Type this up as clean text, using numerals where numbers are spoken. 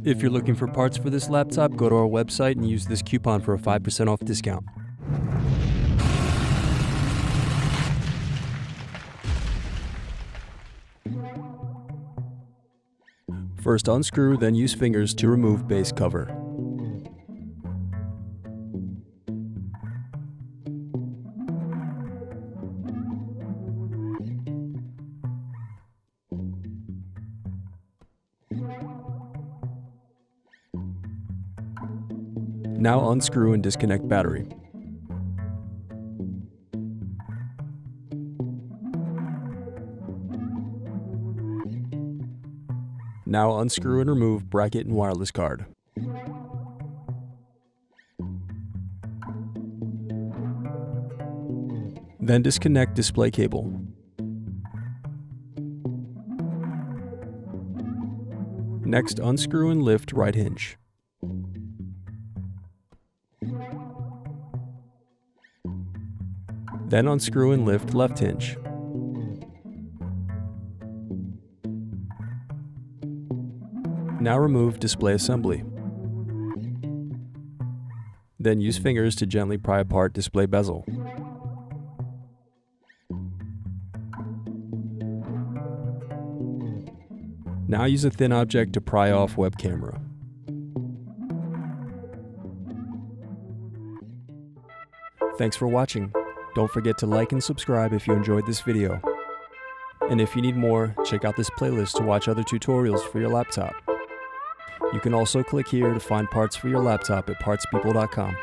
If you're looking for parts for this laptop, go to our website and use this coupon for a 5% off discount. First unscrew, then use fingers to remove base cover. Now unscrew and disconnect battery. Now unscrew and remove bracket and wireless card. Then disconnect display cable. Next, unscrew and lift right hinge. Then unscrew and lift left hinge. Now remove display assembly. Then use fingers to gently pry apart display bezel. Now use a thin object to pry off web camera. Thanks for watching. Don't forget to like and subscribe if you enjoyed this video. And if you need more, check out this playlist to watch other tutorials for your laptop. You can also click here to find parts for your laptop at partspeople.com.